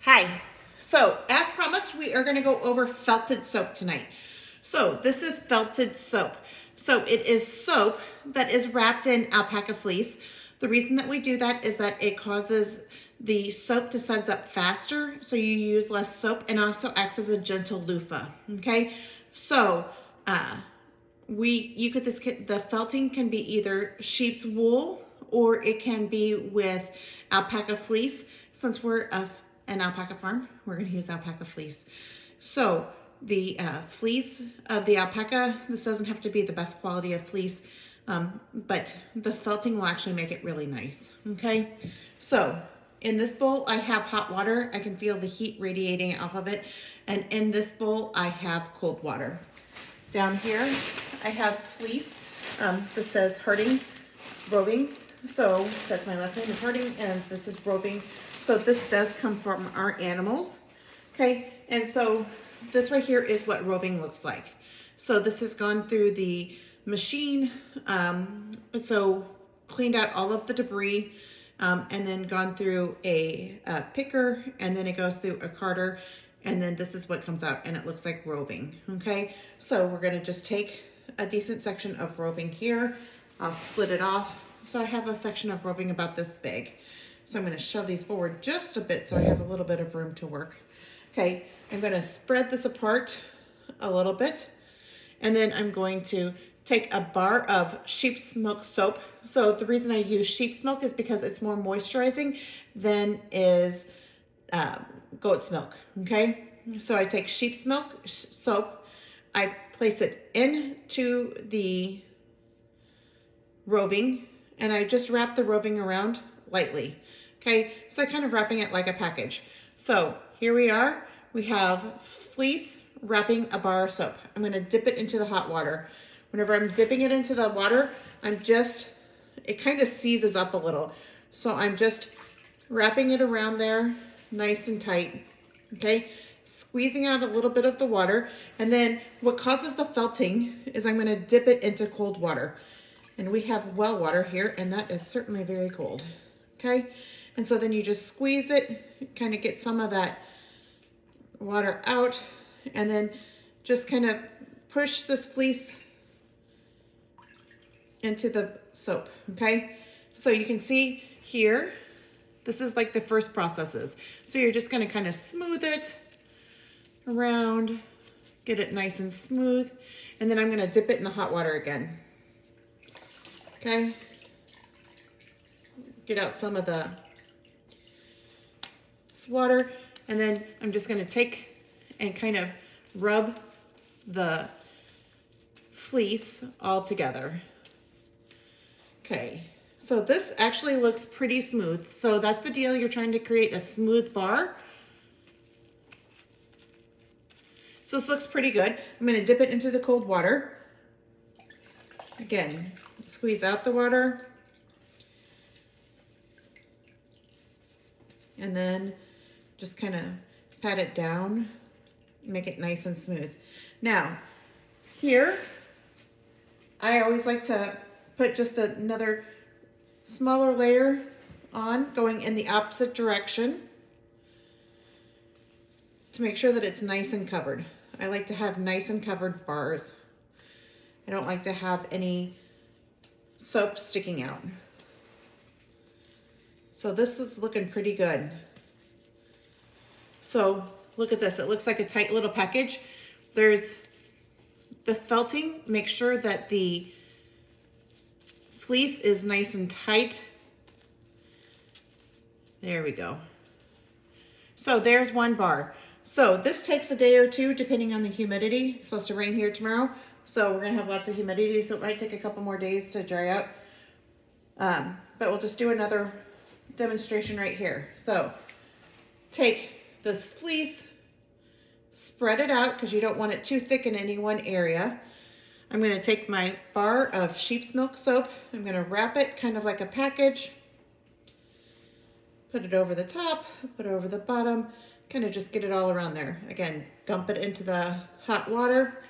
Hi. So, as promised, we are going to go over felted soap tonight. So, this is felted soap. So, it is soap that is wrapped in alpaca fleece. The reason that we do that is that it causes the soap to suds up faster, so you use less soap, and also acts as a gentle loofah. Okay, so the felting can be either sheep's wool or it can be with alpaca fleece. Since we're an alpaca farm, we're going to use alpaca fleece. So the fleece of the alpaca, this doesn't have to be the best quality of fleece, but the felting will actually make it really nice. Okay, so in this bowl I have hot water. I can feel the heat radiating off of it. And in this bowl I have cold water. Down here I have fleece. This says Harding roving. So that's my last name is Harding, and this is roving. So this does come from our animals. Okay, and so this right here is what roving looks like. So this has gone through the machine, so cleaned out all of the debris, and then gone through a picker, and then it goes through a carder, and then this is what comes out, and it looks like roving. Okay, so we're gonna just take a decent section of roving here. I'll split it off. So I have a section of roving about this big. So I'm gonna shove these forward just a bit so I have a little bit of room to work. Okay, I'm gonna spread this apart a little bit, and then I'm going to take a bar of sheep's milk soap. So the reason I use sheep's milk is because it's more moisturizing than is goat's milk, okay? So I take sheep's milk soap, I place it into the roving, and I just wrap the roving around lightly. Okay, so I'm kind of wrapping it like a package. So here we are. We have fleece wrapping a bar of soap. I'm going to dip it into the hot water. Whenever I'm dipping it into the water, it kind of seizes up a little. So I'm just wrapping it around there nice and tight. Okay, squeezing out a little bit of the water. And then what causes the felting is I'm going to dip it into cold water. And we have well water here, and that is certainly very cold. Okay, and so then you just squeeze it, kind of get some of that water out, and then just kind of push this fleece into the soap. Okay, so you can see here, this is like the first processes. So you're just going to kind of smooth it around, get it nice and smooth, and then I'm going to dip it in the hot water again. Okay, get out some of the water, and then I'm just going to take and kind of rub the fleece all together. Okay, so this actually looks pretty smooth. So that's the deal. You're trying to create a smooth bar. So this looks pretty good. I'm going to dip it into the cold water. Again, squeeze out the water. And then just kind of pat it down, make it nice and smooth. Now, here, I always like to put just another smaller layer on, going in the opposite direction to make sure that it's nice and covered. I like to have nice and covered bars. I don't like to have any soap sticking out. So this is looking pretty good. So look at this. It looks like a tight little package. There's the felting. Make sure that the fleece is nice and tight. There we go. So there's one bar. So this takes a day or two depending on the humidity. It's supposed to rain here tomorrow, so we're gonna have lots of humidity, so it might take a couple more days to dry out. But we'll just do another demonstration right here. So take this fleece, spread it out because you don't want it too thick in any one area. I'm going to take my bar of sheep's milk soap. I'm going to wrap it kind of like a package. Put it over the top, put it over the bottom, kind of just get it all around there. Again, dump it into the hot water,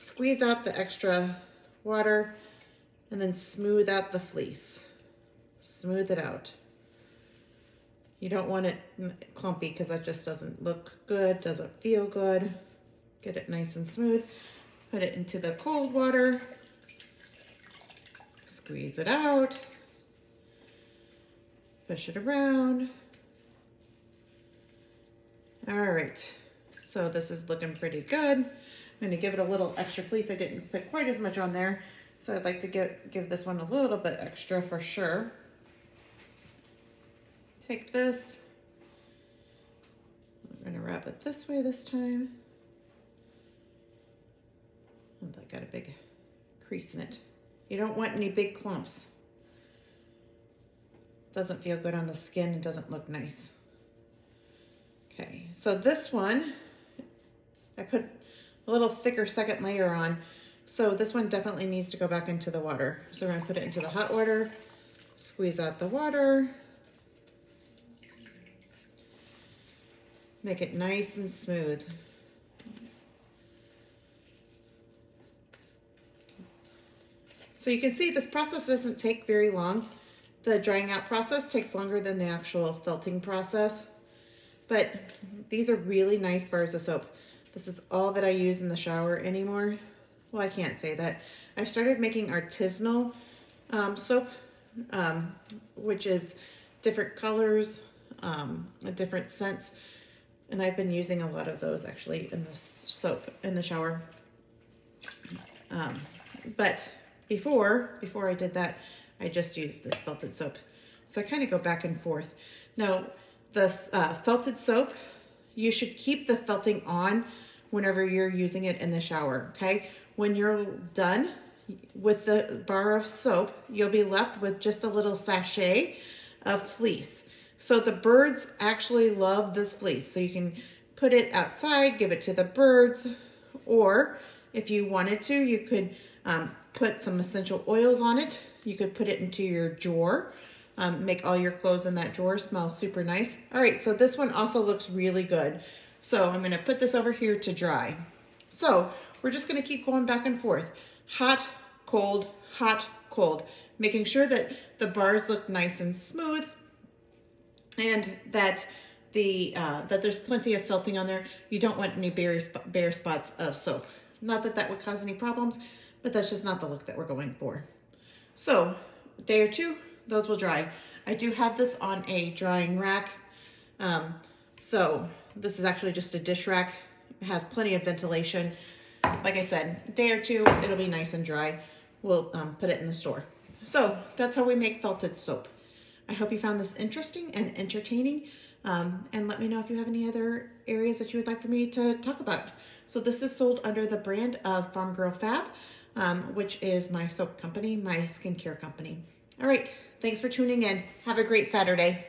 squeeze out the extra water, and then smooth out the fleece. Smooth it out. You don't want it clumpy because that just doesn't look good, doesn't feel good. Get it nice and smooth. Put it into the cold water. Squeeze it out. Push it around. All right, so this is looking pretty good. I'm gonna give it a little extra fleece. I didn't put quite as much on there, so I'd like to give this one a little bit extra for sure. Take this, I'm gonna wrap it this way this time. Oh, I got a big crease in it. You don't want any big clumps. Doesn't feel good on the skin, it doesn't look nice. Okay, so this one, I put a little thicker second layer on. So this one definitely needs to go back into the water. So we're gonna put it into the hot water, squeeze out the water, make it nice and smooth. So you can see this process doesn't take very long. The drying out process takes longer than the actual felting process. But these are really nice bars of soap. This is all that I use in the shower anymore. Well, I can't say that. I've started making artisanal soap, which is different colors, different scents. And I've been using a lot of those actually in the soap in the shower. But before I did that, I just used this felted soap. So I kind of go back and forth. Now, the felted soap, you should keep the felting on whenever you're using it in the shower, okay? When you're done with the bar of soap, you'll be left with just a little sachet of fleece. So the birds actually love this fleece. So you can put it outside, give it to the birds, or if you wanted to, you could put some essential oils on it. You could put it into your drawer. Make all your clothes in that drawer smell super nice. All right, so this one also looks really good. So I'm gonna put this over here to dry. So we're just gonna keep going back and forth. Hot, cold, making sure that the bars look nice and smooth and that that there's plenty of felting on there. You don't want any bare spots of soap. Not that that would cause any problems, but that's just not the look that we're going for. So a day or two, those will dry. I do have this on a drying rack. So this is actually just a dish rack. It has plenty of ventilation. Like I said, a day or two, it'll be nice and dry. We'll put it in the store. So that's how we make felted soap. I hope you found this interesting and entertaining. And let me know if you have any other areas that you would like for me to talk about. So this is sold under the brand of Farm Girl Fab, which is my soap company, my skincare company. All right, thanks for tuning in. Have a great Saturday.